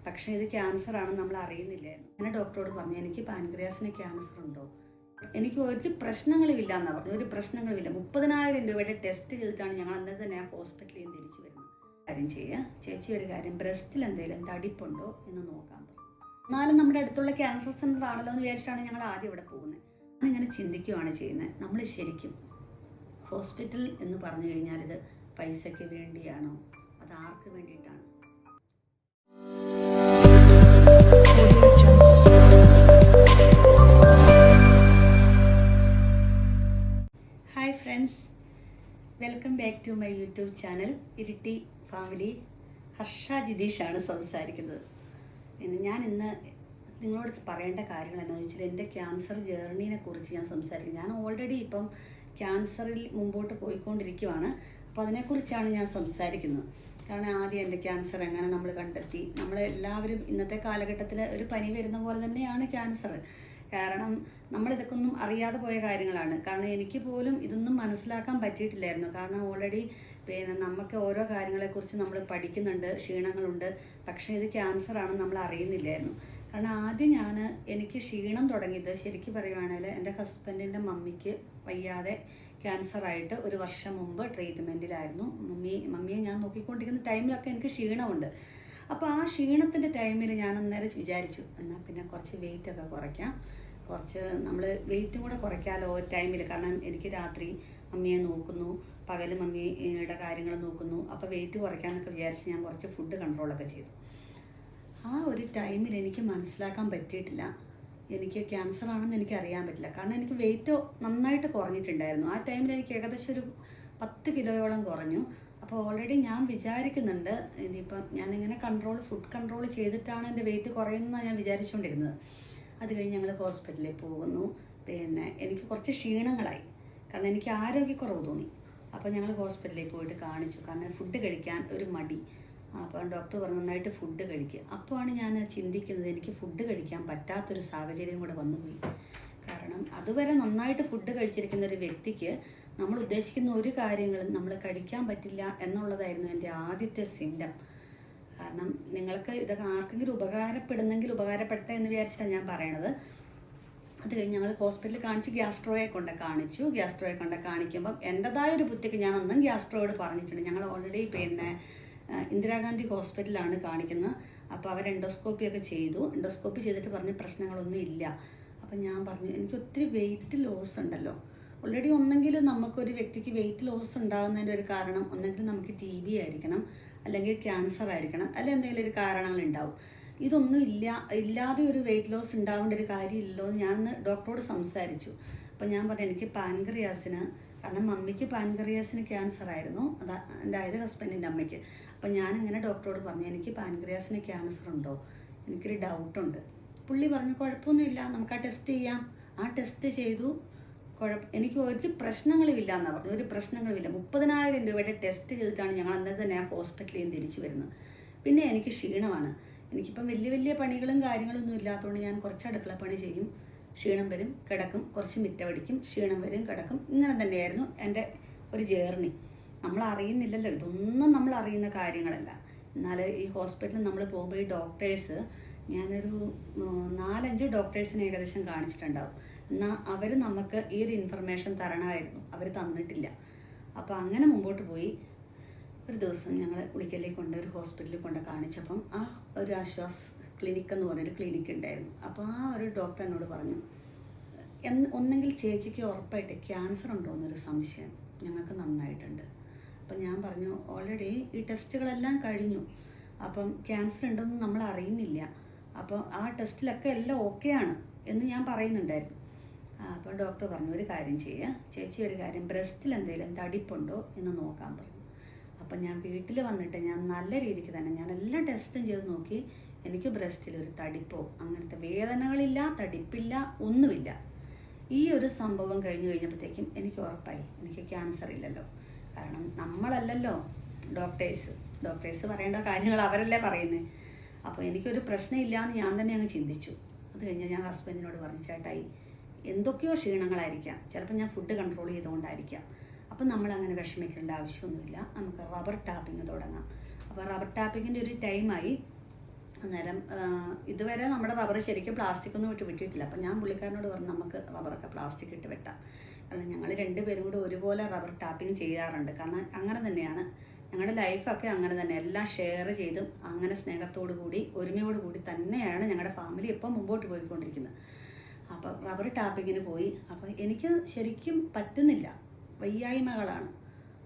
പക്ഷേ ഇത് ക്യാൻസറാണെന്ന് നമ്മൾ അറിയുന്നില്ലായിരുന്നു. അങ്ങനെ ഡോക്ടറോട് പറഞ്ഞു, എനിക്ക് പാൻക്രിയാസിന് ക്യാൻസർ ഉണ്ടോ? എനിക്ക് ഒരു പ്രശ്നങ്ങളുമില്ല എന്നാണ് പറഞ്ഞു. ഒരു പ്രശ്നങ്ങളുമില്ല. 30,000 രൂപയുടെ ടെസ്റ്റ് ചെയ്തിട്ടാണ് ഞങ്ങൾ അന്നേരം തന്നെ ആ ഹോസ്പിറ്റലിൽ നിന്ന് തിരിച്ചു വരുന്നത്. കാര്യം ചെയ്യുക ചേച്ചി, ഒരു കാര്യം, ബ്രസ്റ്റിൽ എന്തെങ്കിലും തടിപ്പുണ്ടോ എന്ന് നോക്കാൻ പറഞ്ഞു. എന്നാലും നമ്മുടെ അടുത്തുള്ള ക്യാൻസർ സെൻ്റർ ആണല്ലോ എന്ന് വിചാരിച്ചിട്ടാണ് ഞങ്ങൾ ആദ്യം ഇവിടെ പോകുന്നത്. ഞാനിങ്ങനെ ചിന്തിക്കുകയാണ് ചെയ്യുന്നത്, നമ്മൾ ശരിക്കും ഹോസ്പിറ്റൽ എന്ന് പറഞ്ഞു കഴിഞ്ഞാൽ ഇത് പൈസയ്ക്ക് വേണ്ടിയാണോ, അത് ആർക്ക് വേണ്ടിയിട്ടാണ്? Hi friends, welcome back to my YouTube channel Iritty family. Harsha ജിതീഷാണ് സംസാരിക്കുന്നത്. ഞാൻ ഇന്ന് നിങ്ങളോട് പറയേണ്ട കാര്യങ്ങൾ എന്താണെന്ന് വെച്ചാൽ, എൻ്റെ ക്യാൻസർ ജേർണീനെ കുറിച്ച് ഞാൻ സംസാരിക്കും. ഞാൻ ഓൾറെഡി ഇപ്പം ക്യാൻസറിൽ മുമ്പോട്ട് പോയിക്കൊണ്ടിരിക്കുവാണ്. അപ്പോൾ അതിനെക്കുറിച്ചാണ് ഞാൻ സംസാരിക്കുന്നത്. കാരണം ആദ്യം എൻ്റെ ക്യാൻസർ എങ്ങനെ നമ്മൾ കണ്ടെത്തി, നമ്മളെല്ലാവരും ഇന്നത്തെ കാലഘട്ടത്തിൽ ഒരു പനി വരുന്ന പോലെ തന്നെയാണ് ക്യാൻസർ. കാരണം നമ്മളിതൊക്കെ ഒന്നും അറിയാതെ പോയ കാര്യങ്ങളാണ്. കാരണം എനിക്ക് പോലും ഇതൊന്നും മനസ്സിലാക്കാൻ പറ്റിയിട്ടില്ലായിരുന്നു. കാരണം ഓൾറെഡി നമുക്ക് ഓരോ കാര്യങ്ങളെക്കുറിച്ച് നമ്മൾ പഠിക്കുന്നുണ്ട്, ക്ഷീണങ്ങളുണ്ട്, പക്ഷേ ഇത് ക്യാൻസറാണെന്ന് നമ്മൾ അറിയുന്നില്ലായിരുന്നു. കാരണം ആദ്യം എനിക്ക് ക്ഷീണം തുടങ്ങിയത് ശരിക്കും പറയുവാണെങ്കിൽ എൻ്റെ ഹസ്ബൻഡിൻ്റെ മമ്മിക്ക് വയ്യാതെ ക്യാൻസറായിട്ട് 1 വർഷം മുമ്പ് ട്രീറ്റ്മെൻറ്റിലായിരുന്നു. മമ്മിയെ ഞാൻ നോക്കിക്കൊണ്ടിരിക്കുന്ന ടൈമിലൊക്കെ എനിക്ക് ക്ഷീണമുണ്ട്. അപ്പോൾ ആ ക്ഷീണത്തിൻ്റെ ടൈമിൽ ഞാൻ അന്നേരം വിചാരിച്ചു, എന്നാൽ പിന്നെ കുറച്ച് വെയിറ്റൊക്കെ കുറയ്ക്കാം, കുറച്ച് നമ്മൾ വെയിറ്റും കൂടെ കുറയ്ക്കാമല്ലോ ടൈമിൽ. കാരണം എനിക്ക് രാത്രി മമ്മിയെ നോക്കുന്നു, പകൽ മമ്മിയുടെ കാര്യങ്ങൾ നോക്കുന്നു. അപ്പോൾ വെയിറ്റ് കുറയ്ക്കാമെന്നൊക്കെ വിചാരിച്ച് ഞാൻ കുറച്ച് ഫുഡ് കൺട്രോളൊക്കെ ചെയ്തു. ആ ഒരു ടൈമിൽ എനിക്ക് മനസ്സിലാക്കാൻ പറ്റിയിട്ടില്ല എനിക്ക് ക്യാൻസർ ആണെന്ന് എനിക്ക് അറിയാൻ പറ്റില്ല. കാരണം എനിക്ക് വെയിറ്റ് നന്നായിട്ട് കുറഞ്ഞിട്ടുണ്ടായിരുന്നു. ആ ടൈമിൽ എനിക്ക് ഏകദേശം ഒരു 10 കിലോയോളം കുറഞ്ഞു. അപ്പോൾ ഓൾറെഡി ഞാൻ വിചാരിക്കുന്നുണ്ട് ഇനിയിപ്പം ഞാനിങ്ങനെ ഫുഡ് കൺട്രോൾ ചെയ്തിട്ടാണ് എൻ്റെ വെയിറ്റ് കുറയുന്നതാണ് ഞാൻ വിചാരിച്ചുകൊണ്ടിരുന്നത്. അത് കഴിഞ്ഞ് ഞങ്ങൾ ഹോസ്പിറ്റലിൽ പോകുന്നു. എനിക്ക് കുറച്ച് ക്ഷീണങ്ങളായി, കാരണം എനിക്ക് ആരോഗ്യക്കുറവ് തോന്നി. അപ്പോൾ ഞങ്ങൾ ഹോസ്പിറ്റലിൽ പോയിട്ട് കാണിച്ചു. കാരണം ഫുഡ് കഴിക്കാൻ ഒരു മടി. അപ്പോൾ ഡോക്ടർ പറഞ്ഞു നന്നായിട്ട് ഫുഡ് കഴിക്കുക. അപ്പോഴാണ് ഞാൻ ചിന്തിക്കുന്നത്, എനിക്ക് ഫുഡ് കഴിക്കാൻ പറ്റാത്തൊരു സാഹചര്യം കൂടെ വന്നുപോയി. കാരണം അതുവരെ നന്നായിട്ട് ഫുഡ് കഴിച്ചിരിക്കുന്ന ഒരു വ്യക്തിക്ക് നമ്മൾ ഉദ്ദേശിക്കുന്ന ഒരു കാര്യങ്ങളും നമ്മൾ കഴിക്കാൻ പറ്റില്ല എന്നുള്ളതായിരുന്നു എൻ്റെ ആദ്യത്തെ സിംറ്റം. കാരണം നിങ്ങൾക്ക് ഇതൊക്കെ ആർക്കെങ്കിലും ഉപകാരപ്പെടുന്നെങ്കിൽ ഉപകാരപ്പെട്ടെ എന്ന് വിചാരിച്ചിട്ടാണ് ഞാൻ പറയണത്. അത് കഴിഞ്ഞ് ഞങ്ങൾ ഹോസ്പിറ്റലിൽ കാണിച്ച് ഗ്യാസ്ട്രോയെ കൊണ്ട് കാണിക്കുമ്പം എൻ്റെതായൊരു ബുദ്ധിക്ക് ഞാൻ അന്നും ഗ്യാസ്ട്രോയോട് പറഞ്ഞിട്ടുണ്ട്. ഞങ്ങൾ ഓൾറെഡി ഇന്ദിരാഗാന്ധി ഹോസ്പിറ്റലാണ് കാണിക്കുന്നത്. അപ്പോൾ അവർ എൻഡോസ്കോപ്പിയൊക്കെ ചെയ്തു. എൻഡോസ്കോപ്പി ചെയ്തിട്ട് പറഞ്ഞ പ്രശ്നങ്ങളൊന്നും ഇല്ല. അപ്പം ഞാൻ പറഞ്ഞു, എനിക്ക് ഒത്തിരി വെയിറ്റ് ലോസ് ഉണ്ടല്ലോ. ഓൾറെഡി ഒന്നെങ്കിൽ നമുക്കൊരു വ്യക്തിക്ക് വെയിറ്റ് ലോസ് ഉണ്ടാകുന്നതിൻ്റെ ഒരു കാരണം ഒന്നെങ്കിൽ നമുക്ക് TB ആയിരിക്കണം, അല്ലെങ്കിൽ ക്യാൻസർ ആയിരിക്കണം, അല്ലെങ്കിൽ എന്തെങ്കിലും ഒരു കാരണങ്ങളുണ്ടാവും. ഇതൊന്നും ഇല്ലാതെ ഒരു വെയിറ്റ് ലോസ് ഉണ്ടാവേണ്ട ഒരു കാര്യമില്ലല്ലോ എന്ന് ഞാൻ ഡോക്ടറോട് സംസാരിച്ചു. അപ്പോൾ ഞാൻ പറഞ്ഞു, എനിക്ക് പാൻക്രിയാസിന്, കാരണം മമ്മിക്ക് പാൻക്രിയാസിന് ക്യാൻസർ ആയിരുന്നു, എൻ്റെ ഹസ്ബൻഡിൻ്റെ അമ്മയ്ക്ക്. അപ്പം ഞാനിങ്ങനെ ഡോക്ടറോട് പറഞ്ഞു, എനിക്ക് പാൻക്രിയാസിന് ക്യാൻസർ ഉണ്ടോ, എനിക്കൊരു ഡൗട്ടുണ്ട്. പുള്ളി പറഞ്ഞു, കുഴപ്പമൊന്നുമില്ല, നമുക്ക് ആ ടെസ്റ്റ് ചെയ്യാം. ആ ടെസ്റ്റ് ചെയ്തു, എനിക്ക് ഒരു പ്രശ്നങ്ങളുമില്ല എന്നാണ് പറഞ്ഞു. ഒരു പ്രശ്നങ്ങളുമില്ല. 30,000 രൂപയുടെ ടെസ്റ്റ് ചെയ്തിട്ടാണ് ഞങ്ങൾ അന്നേരം തന്നെ ആ ഹോസ്പിറ്റലിൽ നിന്ന് തിരിച്ചു വരുന്നത്. പിന്നെ എനിക്ക് ക്ഷീണമാണ്. എനിക്കിപ്പം വലിയ പണികളും കാര്യങ്ങളൊന്നും ഇല്ലാത്തതുകൊണ്ട് ഞാൻ കുറച്ച് അടുക്കള പണി ചെയ്യും, ക്ഷീണം വരും, കിടക്കും, കുറച്ച് മിറ്റ പഠിക്കും, ക്ഷീണം വരും, കിടക്കും. ഇങ്ങനെ തന്നെയായിരുന്നു എൻ്റെ ഒരു ജേർണി. നമ്മൾ അറിയുന്നില്ലല്ലോ, ഇതൊന്നും നമ്മൾ അറിയുന്ന കാര്യങ്ങളല്ല. എന്നാൽ ഈ ഹോസ്പിറ്റലിൽ നമ്മൾ പോകുമ്പോൾ ഈ ഡോക്ടേഴ്സ്, ഞാനൊരു 4-5 ഡോക്ടേഴ്സിനെ ഏകദേശം കാണിച്ചിട്ടുണ്ടാവും. എന്നാൽ അവർ നമുക്ക് ഈ ഒരു ഇൻഫർമേഷൻ തരണമായിരുന്നു, അവർ തന്നിട്ടില്ല. അപ്പോൾ അങ്ങനെ മുമ്പോട്ട് പോയി. ഒരു ദിവസം ഞങ്ങൾ ഒരു ഹോസ്പിറ്റലിൽ കൊണ്ട് കാണിച്ചപ്പം ആ ഒരു ആശ്വാസ് ക്ലിനിക്ക് എന്ന് പറഞ്ഞൊരു ക്ലിനിക്ക് ഉണ്ടായിരുന്നു. അപ്പോൾ ആ ഒരു ഡോക്ടർ എന്നോട് പറഞ്ഞു, ഒന്നെങ്കിൽ ചേച്ചിക്ക് ഉറപ്പായിട്ട് ക്യാൻസർ ഉണ്ടോ എന്നൊരു സംശയം ഞങ്ങൾക്ക് നന്നായിട്ടുണ്ട്. അപ്പം ഞാൻ പറഞ്ഞു, ഓൾറെഡി ഈ ടെസ്റ്റുകളെല്ലാം കഴിഞ്ഞു, അപ്പം ക്യാൻസർ ഉണ്ടെന്ന് നമ്മൾ അറിയുന്നില്ല, അപ്പോൾ ആ ടെസ്റ്റിലൊക്കെ എല്ലാം ഓക്കെയാണ് എന്ന് ഞാൻ പറയുന്നുണ്ടായിരുന്നു. അപ്പോൾ ഡോക്ടർ പറഞ്ഞു, ഒരു കാര്യം ചെയ്യുക ചേച്ചി, ഒരു കാര്യം, ബ്രസ്റ്റിൽ എന്തെങ്കിലും തടിപ്പുണ്ടോ എന്ന് നോക്കാൻ പറഞ്ഞു. അപ്പം ഞാൻ വീട്ടിൽ വന്നിട്ട് ഞാൻ നല്ല രീതിക്ക് തന്നെ ഞാൻ എല്ലാ ടെസ്റ്റും ചെയ്ത് നോക്കി. എനിക്ക് ബ്രസ്റ്റിൽ ഒരു തടിപ്പോ അങ്ങനത്തെ വേദനകളില്ല, തടിപ്പില്ല, ഒന്നുമില്ല. ഈ ഒരു സംഭവം കഴിഞ്ഞപ്പോഴത്തേക്കും എനിക്ക് ഉറപ്പായി എനിക്ക് ക്യാൻസർ ഇല്ലല്ലോ. കാരണം നമ്മളല്ലല്ലോ ഡോക്ടേഴ്സ് പറയേണ്ട കാര്യങ്ങൾ അവരല്ലേ പറയുന്നത്. അപ്പോൾ എനിക്കൊരു പ്രശ്നമില്ല എന്ന് ഞാൻ തന്നെ അങ്ങ് ചിന്തിച്ചു. അത് കഴിഞ്ഞ് ഞാൻ ഹസ്ബൻഡിനോട് പറഞ്ഞു, ചേട്ടായി എന്തൊക്കെയോ ക്ഷീണങ്ങളായിരിക്കാം, ചിലപ്പോൾ ഞാൻ ഫുഡ് കൺട്രോൾ ചെയ്തുകൊണ്ടായിരിക്കാം, അപ്പം നമ്മളങ്ങനെ വിഷമിക്കേണ്ട ആവശ്യമൊന്നുമില്ല, നമുക്ക് റബ്ബർ ടാപ്പിങ് തുടങ്ങാം. അപ്പോൾ റബ്ബർ ടാപ്പിങ്ങിൻ്റെ ഒരു ടൈമായി. അന്നേരം ഇതുവരെ നമ്മുടെ റബ്ബർ ശരിക്കും പ്ലാസ്റ്റിക് ഒന്നും വിട്ടിട്ടില്ല. അപ്പം ഞാൻ പുള്ളിക്കാരനോട് പറഞ്ഞു നമുക്ക് റബ്ബറൊക്കെ പ്ലാസ്റ്റിക് ഇട്ട് വെട്ടാം. കാരണം ഞങ്ങൾ രണ്ടുപേരും കൂടി ഒരുപോലെ റബ്ബർ ടാപ്പിംഗ് ചെയ്യാറുണ്ട്. കാരണം അങ്ങനെ തന്നെയാണ് ഞങ്ങളുടെ ലൈഫൊക്കെ, അങ്ങനെ തന്നെ എല്ലാം ഷെയർ ചെയ്തും അങ്ങനെ സ്നേഹത്തോടു കൂടി ഒരുമയോട് കൂടി തന്നെയാണ് ഞങ്ങളുടെ ഫാമിലി ഇപ്പം മുമ്പോട്ട് പോയിക്കൊണ്ടിരിക്കുന്നത്. അപ്പോൾ റബ്ബർ ടാപ്പിങ്ങിന് പോയി. അപ്പോൾ എനിക്ക് ശരിക്കും പറ്റുന്നില്ല, വയ്യായ്മകളാണ്.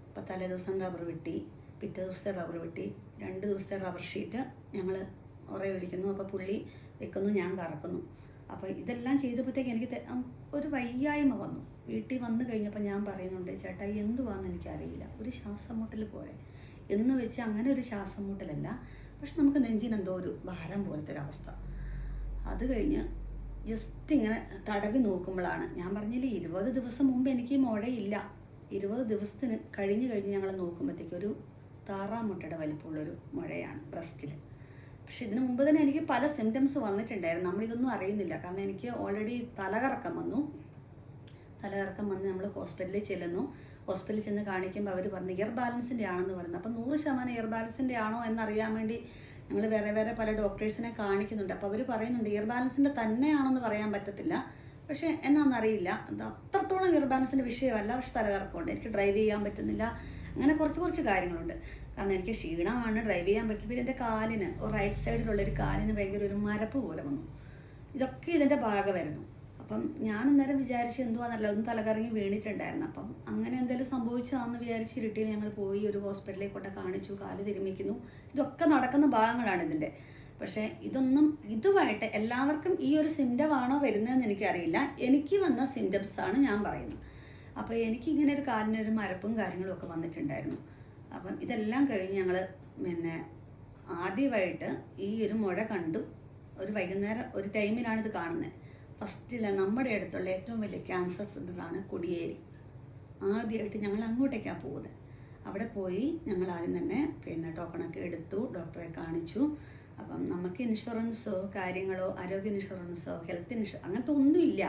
അപ്പോൾ തലേ ദിവസം റബ്ബർ വെട്ടി, പിറ്റേ ദിവസത്തെ റബ്ബർ വെട്ടി, 2 ദിവസത്തെ റബ്ബർ ഷീറ്റ് ഞങ്ങൾ ഉറ വിളിക്കുന്നു. അപ്പോൾ പുള്ളി വെക്കുന്നു, ഞാൻ കറക്കുന്നു. അപ്പോൾ ഇതെല്ലാം ചെയ്തപ്പോഴത്തേക്ക് എനിക്ക് ഒരു വയ്യായ്മ വന്നു. വീട്ടിൽ വന്നു കഴിഞ്ഞപ്പോൾ ഞാൻ പറയുന്നുണ്ട്, ചേട്ടാ എന്തുവാന്ന് എനിക്കറിയില്ല, ഒരു ശ്വാസം മുട്ടൽ പോലെ എന്ന് വെച്ച് അങ്ങനെ ഒരു ശ്വാസം മുട്ടലല്ല, പക്ഷെ നമുക്ക് നെഞ്ചിനെന്തോ ഒരു ഭാരം പോലത്തെ ഒരവസ്ഥ. അത് കഴിഞ്ഞ് ജസ്റ്റ് ഇങ്ങനെ തടവി നോക്കുമ്പോഴാണ് ഞാൻ പറഞ്ഞില്ലേ 20 ദിവസം മുമ്പ് എനിക്ക് മുഴയില്ല. 20 ദിവസത്തിന് കഴിഞ്ഞ് ഞങ്ങൾ നോക്കുമ്പോഴത്തേക്ക് ഒരു താറാമുട്ടയുടെ വലിപ്പമുള്ളൊരു മുഴയാണ് ബ്രസ്റ്റിൽ. പക്ഷെ ഇതിനു മുമ്പ് തന്നെ എനിക്ക് പല സിംറ്റംസ് വന്നിട്ടുണ്ടായിരുന്നു, നമ്മളിതൊന്നും അറിയുന്നില്ല. കാരണം എനിക്ക് ഓൾറെഡി തലകറക്കം വന്നു നമ്മൾ ഹോസ്പിറ്റലിൽ ചെല്ലുന്നു. ഹോസ്പിറ്റലിൽ ചെന്ന് കാണിക്കുമ്പോൾ അവർ പറഞ്ഞു ഇയർ ബാലൻസിൻ്റെ ആണെന്ന് പറയുന്നത്. അപ്പം 100% ഇയർ ബാലൻസിൻ്റെ ആണോ എന്നറിയാൻ വേണ്ടി ഞങ്ങൾ വേറെ പല ഡോക്ടേഴ്സിനെ കാണിക്കുന്നുണ്ട്. അപ്പോൾ അവർ പറയുന്നുണ്ട് ഇയർ ബാലൻസിൻ്റെ തന്നെയാണെന്ന് പറയാൻ പറ്റത്തില്ല, പക്ഷേ എന്നാണെന്നറിയില്ല, അത് അത്രത്തോളം ഇയർ ബാലൻസിൻ്റെ വിഷയമല്ല. പക്ഷെ തലകറക്കമുണ്ട്, എനിക്ക് ഡ്രൈവ് ചെയ്യാൻ പറ്റുന്നില്ല, അങ്ങനെ കുറച്ച് കാര്യങ്ങളുണ്ട്. കാരണം എനിക്ക് ക്ഷീണമാണ്, ഡ്രൈവ് ചെയ്യാൻ പറ്റില്ല. പിന്നെ എൻ്റെ കാലിന് റൈറ്റ് സൈഡിലുള്ളൊരു കാലിന് ഭയങ്കര ഒരു മരപ്പ് പോലെ വന്നു. ഇതൊക്കെ ഇതിൻ്റെ ഭാഗമായിരുന്നു. അപ്പം ഞാൻ അന്നേരം വിചാരിച്ച് എന്തുവാന്നല്ല, ഒന്ന് തലകറങ്ങി വീണിട്ടുണ്ടായിരുന്നു. അപ്പം അങ്ങനെ എന്തെങ്കിലും സംഭവിച്ചതാണെന്ന് വിചാരിച്ച് ഇരുട്ടിയിൽ ഞങ്ങൾ പോയി ഒരു ഹോസ്പിറ്റലിൽ കൊണ്ട് കാണിച്ചു, കാല് തിരുമിക്കുന്നു. ഇതൊക്കെ നടക്കുന്ന ഭാഗങ്ങളാണ് ഇതിൻ്റെ. പക്ഷേ ഇതുമായിട്ട് എല്ലാവർക്കും ഈ ഒരു സിംറ്റമാണോ വരുന്നതെന്ന് എനിക്കറിയില്ല. എനിക്ക് വന്ന സിംറ്റംസാണ് ഞാൻ പറയുന്നത്. അപ്പോൾ എനിക്കിങ്ങനെ ഒരു കാലിനൊരു മരപ്പും കാര്യങ്ങളും ഒക്കെ വന്നിട്ടുണ്ടായിരുന്നു. അപ്പം ഇതെല്ലാം കഴിഞ്ഞ് ഞങ്ങൾ ആദ്യമായിട്ട് ഈ ഒരു മുഴ കണ്ടു. ഒരു വൈകുന്നേരം ഒരു ടൈമിലാണിത് കാണുന്നത്. ഫസ്റ്റില്ല നമ്മുടെ അടുത്തുള്ള ഏറ്റവും വലിയ ക്യാൻസർ സെൻ്ററാണ് കൊടിയേരി. ആദ്യമായിട്ട് ഞങ്ങൾ അങ്ങോട്ടേക്കാണ് പോകുന്നത്. അവിടെ പോയി ഞങ്ങൾ ആദ്യം തന്നെ ടോക്കണൊക്കെ എടുത്തു, ഡോക്ടറെ കാണിച്ചു. അപ്പം നമുക്ക് ഇൻഷുറൻസോ കാര്യങ്ങളോ ആരോഗ്യ ഇൻഷുറൻസോ ഹെൽത്ത് ഇൻഷുറൻസ് അങ്ങനത്തെ ഒന്നുമില്ല.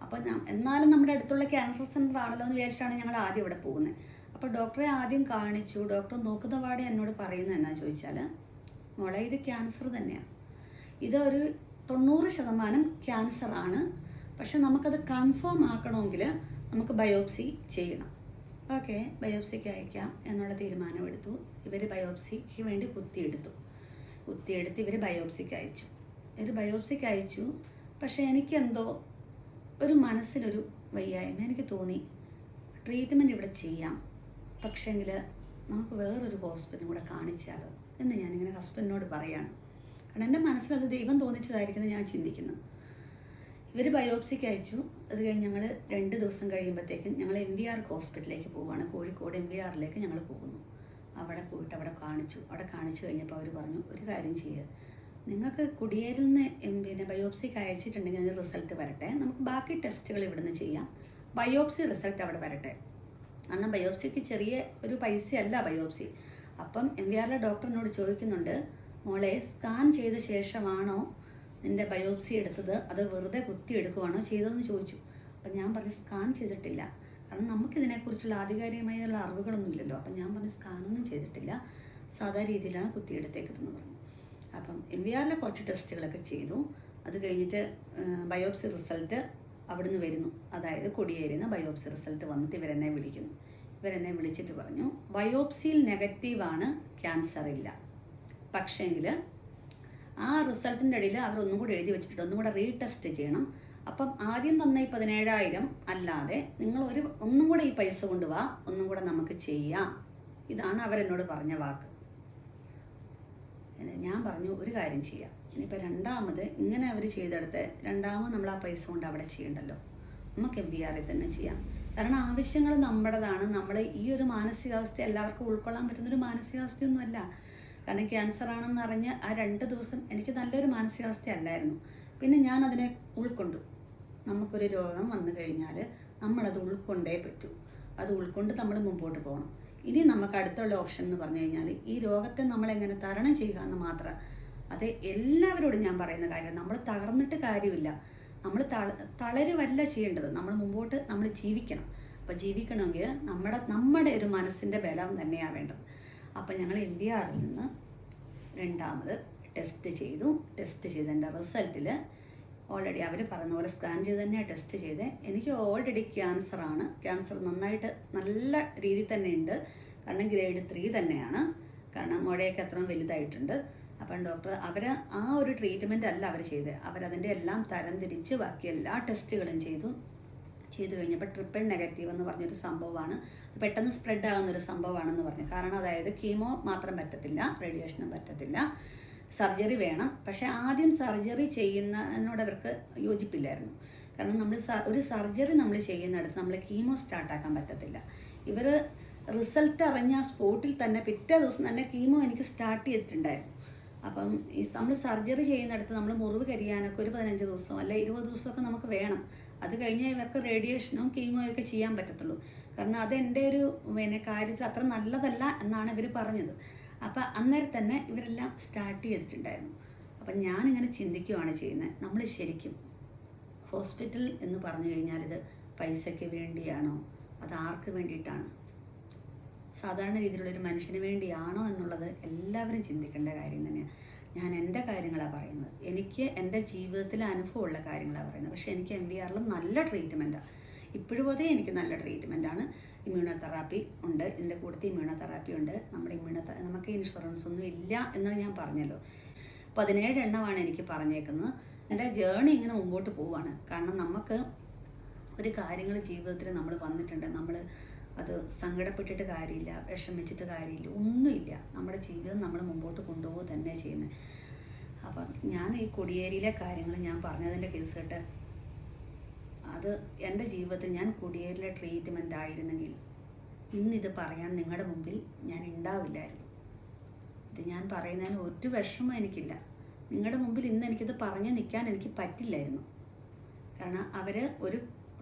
അപ്പം എന്നാലും നമ്മുടെ അടുത്തുള്ള ക്യാൻസർ സെൻ്റർ ആണല്ലോ എന്ന് വിചാരിച്ചിട്ടാണ് ഞങ്ങൾ ആദ്യം ഇവിടെ പോകുന്നത്. അപ്പോൾ ഡോക്ടറെ ആദ്യം കാണിച്ചു. ഡോക്ടർ നോക്കുന്ന പാടെ എന്നോട് പറയുന്നത് എന്നാന്ന് ചോദിച്ചാൽ, മോളെ ഇത് ക്യാൻസർ തന്നെയാണ്, ഇതൊരു 90% ക്യാൻസറാണ്. പക്ഷെ നമുക്കത് കൺഫേം ആക്കണമെങ്കിൽ നമുക്ക് ബയോപ്സി ചെയ്യണം. ഓക്കെ, ബയോപ്സിക്ക് അയക്കാം എന്നുള്ള തീരുമാനമെടുത്തു. ഇവർ ബയോപ്സിക്ക് വേണ്ടി കുത്തിയെടുത്ത് ഇവർ ബയോപ്സിക്ക് അയച്ചു. പക്ഷേ എനിക്കെന്തോ ഒരു മനസ്സിലൊരു വയ്യായ്മ എനിക്ക് തോന്നി. ട്രീറ്റ്മെൻറ്റ് ഇവിടെ ചെയ്യാം, പക്ഷേങ്കിൽ നമുക്ക് വേറൊരു ഹോസ്പിറ്റലും കൂടെ കാണിച്ചാലോ എന്ന് ഞാനിങ്ങനെ ഹസ്ബൻഡിനോട് പറയാണ്. കാരണം എൻ്റെ മനസ്സിലത് ദൈവം തോന്നിച്ചതായിരിക്കുന്നത് ഞാൻ ചിന്തിക്കുന്നു. ഇവർ ബയോപ്സിക്ക് അയച്ചു. അത് കഴിഞ്ഞ് ഞങ്ങൾ 2 ദിവസം കഴിയുമ്പോഴത്തേക്കും ഞങ്ങൾ MVR ഹോസ്പിറ്റലിലേക്ക് പോവുകയാണ്. കോഴിക്കോട് MVRലേക്ക് ഞങ്ങൾ പോകുന്നു. അവിടെ പോയിട്ട് അവിടെ കാണിച്ചു കഴിഞ്ഞപ്പോൾ അവർ പറഞ്ഞു, ഒരു കാര്യം ചെയ്യുക, നിങ്ങൾക്ക് കുടിയേരിൽ നിന്ന് ബയോപ്സിക്ക് അയച്ചിട്ടുണ്ടെങ്കിൽ അതിന് റിസൾട്ട് വരട്ടെ, നമുക്ക് ബാക്കി ടെസ്റ്റുകൾ ഇവിടുന്ന് ചെയ്യാം, ബയോപ്സി റിസൾട്ട് അവിടെ വരട്ടെ. കാരണം ബയോപ്സിക്ക് ചെറിയ ഒരു പൈസയല്ല ബയോപ്സി. അപ്പം MVRലെ ഡോക്ടറിനോട് ചോദിക്കുന്നുണ്ട്, മോളെ സ്കാൻ ചെയ്ത ശേഷമാണോ നിൻ്റെ ബയോപ്സി എടുത്തത്, അത് വെറുതെ കുത്തിയെടുക്കുവാണോ ചെയ്തതെന്ന് ചോദിച്ചു. അപ്പം ഞാൻ പറഞ്ഞു സ്കാൻ ചെയ്തിട്ടില്ല, കാരണം നമുക്കിതിനെക്കുറിച്ചുള്ള ആധികാരികമായുള്ള അറിവുകളൊന്നും ഇല്ലല്ലോ. അപ്പം ഞാൻ പറഞ്ഞു സ്കാനൊന്നും ചെയ്തിട്ടില്ല, സാധാ രീതിയിലാണ് കുത്തിയെടുത്തേക്കുന്നതെന്ന് പറഞ്ഞു. അപ്പം MVRലെ കുറച്ച് ടെസ്റ്റുകളൊക്കെ ചെയ്തു. അത് കഴിഞ്ഞിട്ട് ബയോപ്സി റിസൾട്ട് അവിടുന്ന് വരുന്നു. അതായത് കൊടിയേരിന്ന് ബയോപ്സി റിസൾട്ട് വന്നിട്ട് ഇവരെന്നെ വിളിച്ചിട്ട് പറഞ്ഞു, ബയോപ്സിയിൽ നെഗറ്റീവാണ്, ക്യാൻസർ ഇല്ല. പക്ഷേങ്കിൽ ആ റിസൾട്ടിൻ്റെ ഇടയിൽ അവർ ഒന്നും കൂടെ എഴുതി വെച്ചിട്ട് ഒന്നും കൂടെ റീടെസ്റ്റ് ചെയ്യണം. അപ്പം ആദ്യം തന്ന ഈ 17,000 അല്ലാതെ നിങ്ങൾ ഒന്നും കൂടെ ഈ പൈസ കൊണ്ടുപോവാ, ഒന്നും കൂടെ നമുക്ക് ചെയ്യാം. ഇതാണ് അവരെന്നോട് പറഞ്ഞ വാക്ക്. ഞാൻ പറഞ്ഞു ഒരു കാര്യം ചെയ്യാം, ഇനിയിപ്പോൾ രണ്ടാമത് ഇങ്ങനെ അവർ ചെയ്തെടുത്ത് രണ്ടാമത് നമ്മൾ ആ പൈസ കൊണ്ട് അവിടെ ചെയ്യണ്ടല്ലോ, നമുക്ക് MVRൽ തന്നെ ചെയ്യാം. കാരണം ആവശ്യങ്ങൾ നമ്മുടേതാണ്. നമ്മൾ ഈ ഒരു മാനസികാവസ്ഥ എല്ലാവർക്കും ഉൾക്കൊള്ളാൻ പറ്റുന്നൊരു മാനസികാവസ്ഥയൊന്നുമല്ല. കാരണം ക്യാൻസർ ആണെന്ന് അറിഞ്ഞ് ആ 2 ദിവസം എനിക്ക് നല്ലൊരു മാനസികാവസ്ഥ അല്ലായിരുന്നു. പിന്നെ ഞാൻ അതിനെ ഉൾക്കൊണ്ടു. നമുക്കൊരു രോഗം വന്നു കഴിഞ്ഞാൽ നമ്മളത് ഉൾക്കൊണ്ടേ പറ്റൂ. അത് ഉൾക്കൊണ്ട് നമ്മൾ മുമ്പോട്ട് പോകണം. ഇനി നമുക്ക് അടുത്തുള്ള ഓപ്ഷൻ എന്ന് പറഞ്ഞു കഴിഞ്ഞാൽ ഈ രോഗത്തെ നമ്മളെങ്ങനെ തരണം ചെയ്യുക എന്ന് മാത്രം. അത് എല്ലാവരോടും ഞാൻ പറയുന്ന കാര്യം. നമ്മൾ തകർന്നിട്ട് കാര്യമില്ല, നമ്മൾ തളരുവല്ല ചെയ്യേണ്ടത്, നമ്മൾ മുമ്പോട്ട് നമ്മൾ ജീവിക്കണം. അപ്പോൾ ജീവിക്കണമെങ്കിൽ നമ്മുടെ ഒരു മനസ്സിൻ്റെ ബലം തന്നെയാണ് വേണ്ടത്. അപ്പോൾ ഞങ്ങൾ MVRൽ നിന്ന് രണ്ടാമത് ടെസ്റ്റ് ചെയ്തതിൻ്റെ റിസൾട്ടിൽ ഓൾറെഡി അവർ പറയുന്ന പോലെ സ്കാൻ ചെയ്ത് തന്നെയാണ് ടെസ്റ്റ് ചെയ്തത്. എനിക്ക് ഓൾറെഡി ക്യാൻസറാണ്. ക്യാൻസർ നന്നായിട്ട് നല്ല രീതിയിൽ തന്നെ ഉണ്ട്. കാരണം ഗ്രേഡ് 3 തന്നെയാണ്. കാരണം മുഴയൊക്കെ അത്രയും വലുതായിട്ടുണ്ട്. അപ്പം ഡോക്ടർ ആ ഒരു ട്രീറ്റ്മെൻ്റ് അല്ല അവർ ചെയ്തത്. അവരതിൻ്റെ എല്ലാം തരംതിരിച്ച് ബാക്കി എല്ലാ ടെസ്റ്റുകളും ചെയ്തു കഴിഞ്ഞപ്പോൾ ട്രിപ്പിൾ നെഗറ്റീവ് എന്ന് പറഞ്ഞൊരു സംഭവമാണ്. പെട്ടെന്ന് സ്പ്രെഡ് ആകുന്നൊരു സംഭവമാണെന്ന് പറഞ്ഞു. കാരണം അതായത് കീമോ മാത്രം പറ്റത്തില്ല, റേഡിയേഷനും പറ്റത്തില്ല, സർജറി വേണം. പക്ഷേ ആദ്യം സർജറി ചെയ്യുന്നതിനോട് അവർക്ക് യോജിപ്പില്ലായിരുന്നു. കാരണം നമ്മൾ ഒരു സർജറി നമ്മൾ ചെയ്യുന്നിടത്ത് നമ്മൾ കീമോ സ്റ്റാർട്ടാക്കാൻ പറ്റത്തില്ല. ഇവർ റിസൾട്ട് അറിഞ്ഞ സ്പോട്ടിൽ തന്നെ പിറ്റേ ദിവസം തന്നെ കീമോ എനിക്ക് സ്റ്റാർട്ട് ചെയ്തിട്ടുണ്ടായിരുന്നു. അപ്പം നമ്മൾ സർജറി ചെയ്യുന്നിടത്ത് നമ്മൾ മുറിവ് കരിയാനൊക്കെ ഒരു 15 ദിവസം അല്ല 20 ദിവസമൊക്കെ നമുക്ക് വേണം. അത് കഴിഞ്ഞാൽ ഇവർക്ക് റേഡിയേഷനും കീമോയും ഒക്കെ ചെയ്യാൻ പറ്റത്തുള്ളൂ. കാരണം അതെൻ്റെ ഒരു കാര്യത്തിൽ അത്ര നല്ലതല്ല എന്നാണ് ഇവർ പറഞ്ഞത്. അപ്പം അന്നേരം തന്നെ ഇവരെല്ലാം സ്റ്റാർട്ട് ചെയ്തിട്ടുണ്ടായിരുന്നു. അപ്പം ഞാനിങ്ങനെ ചിന്തിക്കുകയാണ് ചെയ്യുന്നത്, നമ്മൾ ശരിക്കും ഹോസ്പിറ്റൽ എന്ന് പറഞ്ഞു കഴിഞ്ഞാൽ ഇത് പൈസയ്ക്ക് വേണ്ടിയാണോ, അത് ആർക്ക് വേണ്ടിയിട്ടാണ്, സാധാരണ രീതിയിലുള്ളൊരു മനുഷ്യന് വേണ്ടിയാണോ എന്നുള്ളത് എല്ലാവരും ചിന്തിക്കേണ്ട കാര്യം തന്നെയാണ്. ഞാൻ എൻ്റെ കാര്യങ്ങളാണ് പറയുന്നത്, എനിക്ക് എൻ്റെ ജീവിതത്തിലെ അനുഭവമുള്ള കാര്യങ്ങളാണ് പറയുന്നത്. പക്ഷേ എനിക്ക് MBRൽ നല്ല ട്രീറ്റ്മെൻറ്റാണ്. ഇപ്പോഴും അതേ എനിക്ക് നല്ല ട്രീറ്റ്മെൻറ്റാണ്. ഇമ്മ്യൂണോതെറാപ്പി ഉണ്ട്, ഇതിൻ്റെ കൂട്ടത്തിൽ ഇമ്മ്യൂണോതെറാപ്പി ഉണ്ട്. നമുക്ക് ഇൻഷുറൻസ് ഒന്നും ഇല്ല എന്ന് ഞാൻ പറഞ്ഞല്ലോ. 17 എണ്ണമാണ് എനിക്ക് പറഞ്ഞേക്കുന്നത്. എൻ്റെ ജേണി ഇങ്ങനെ മുമ്പോട്ട് പോവുകയാണ്. കാരണം നമുക്ക് ഒരു കാര്യങ്ങൾ ജീവിതത്തിൽ നമ്മൾ വന്നിട്ടുണ്ട്, നമ്മൾ അത് സങ്കടപ്പെട്ടിട്ട് കാര്യമില്ല, വിഷമിച്ചിട്ട് കാര്യമില്ല, ഒന്നുമില്ല. നമ്മുടെ ജീവിതം നമ്മൾ മുമ്പോട്ട് കൊണ്ടുപോകുക തന്നെ ചെയ്യുന്നത്. അപ്പം ഞാൻ ഈ കൊടിയേരിയിലെ കാര്യങ്ങൾ ഞാൻ പറഞ്ഞതിൻ്റെ കേസ് കേട്ട് അത് എൻ്റെ ജീവിതത്തിൽ ഞാൻ കൊടിയേരിയിലെ ട്രീറ്റ്മെൻ്റ് ആയിരുന്നെങ്കിൽ ഇന്നിത് പറയാൻ നിങ്ങളുടെ മുമ്പിൽ ഞാൻ ഉണ്ടാവില്ലായിരുന്നു. ഇത് ഞാൻ പറയുന്നതിന് ഒരു വിഷമം എനിക്കില്ല. നിങ്ങളുടെ മുമ്പിൽ ഇന്ന് എനിക്കിത് പറഞ്ഞു നിൽക്കാൻ എനിക്ക് പറ്റില്ലായിരുന്നു. കാരണം അവർ ഒരു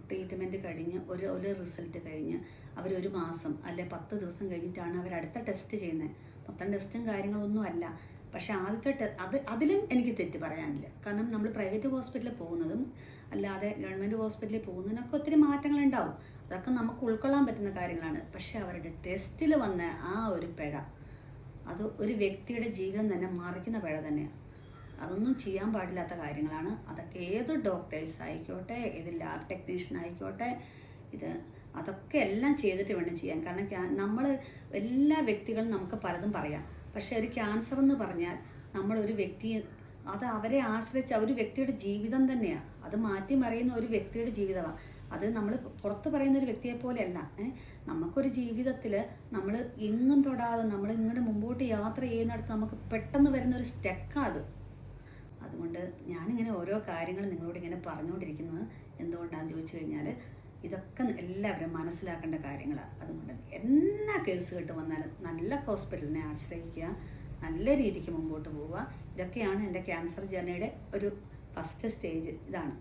ട്രീറ്റ്മെൻറ്റ് കഴിഞ്ഞ് ഒരു റിസൾട്ട് കഴിഞ്ഞ് അവർ മാസം അല്ലെ 10 ദിവസം കഴിഞ്ഞിട്ടാണ് അവർ അടുത്ത ടെസ്റ്റ് ചെയ്യുന്നത്. മൊത്തം ടെസ്റ്റും കാര്യങ്ങളൊന്നും അല്ല. പക്ഷേ ആദ്യത്തെ അതിലും എനിക്ക് തെറ്റ് പറയാനില്ല. കാരണം നമ്മൾ പ്രൈവറ്റ് ഹോസ്പിറ്റലിൽ പോകുന്നതും അല്ലാതെ ഗവൺമെൻറ് ഹോസ്പിറ്റലിൽ പോകുന്നതിനൊക്കെ ഒത്തിരി മാറ്റങ്ങളുണ്ടാവും. അതൊക്കെ നമുക്ക് ഉൾക്കൊള്ളാൻ പറ്റുന്ന കാര്യങ്ങളാണ്. പക്ഷേ അവരുടെ ടെസ്റ്റിൽ വന്ന ആ ഒരു പിഴ, അത് ഒരു വ്യക്തിയുടെ ജീവിതം തന്നെ മറിക്കുന്ന പിഴ തന്നെയാണ്. അതൊന്നും ചെയ്യാൻ പാടില്ലാത്ത കാര്യങ്ങളാണ്. അതൊക്കെ ഏത് ഡോക്ടേഴ്സ് ആയിക്കോട്ടെ, ഏത് ലാബ് ടെക്നീഷ്യൻ ആയിക്കോട്ടെ, അതൊക്കെ എല്ലാം ചെയ്തിട്ട് വേണം ചെയ്യാൻ. കാരണം നമ്മൾ എല്ലാ വ്യക്തികളും നമുക്ക് പലതും പറയാം. പക്ഷേ ഒരു ക്യാൻസർ എന്ന് പറഞ്ഞാൽ നമ്മളൊരു വ്യക്തി, അത് അവരെ ആശ്രയിച്ച ഒരു വ്യക്തിയുടെ ജീവിതം തന്നെയാണ്. അത് മാറ്റിമറിയുന്ന ഒരു വ്യക്തിയുടെ ജീവിതമാണ്. അത് നമ്മൾ പുറത്ത് പറയുന്ന ഒരു വ്യക്തിയെ പോലെയല്ല. നമുക്കൊരു ജീവിതത്തിൽ നമ്മൾ എങ്ങും തൊടാതെ നമ്മൾ ഇങ്ങോട്ട് മുമ്പോട്ട് യാത്ര ചെയ്യുന്നിടത്ത് നമുക്ക് പെട്ടെന്ന് വരുന്നൊരു സ്റ്റെക്കാണ് അത്. അതുകൊണ്ട് ഞാനിങ്ങനെ ഓരോ കാര്യങ്ങൾ നിങ്ങളോട് ഇങ്ങനെ പറഞ്ഞുകൊണ്ടിരിക്കുന്നത് എന്തുകൊണ്ടാണെന്ന് ചോദിച്ചു കഴിഞ്ഞാൽ ഇതൊക്കെ എല്ലാവരും മനസ്സിലാക്കേണ്ട കാര്യങ്ങളാണ്. അതുകൊണ്ട് എന്നാ കേസ് കേട്ട് വന്നാലും നല്ല ഹോസ്പിറ്റലിനെ ആശ്രയിക്കുക, നല്ല രീതിക്ക് മുമ്പോട്ട് പോവുക. ഇതൊക്കെയാണ് എൻ്റെ ക്യാൻസർ ജേർണിയുടെ ഒരു ഫസ്റ്റ് സ്റ്റേജ്. ഇതാണ്.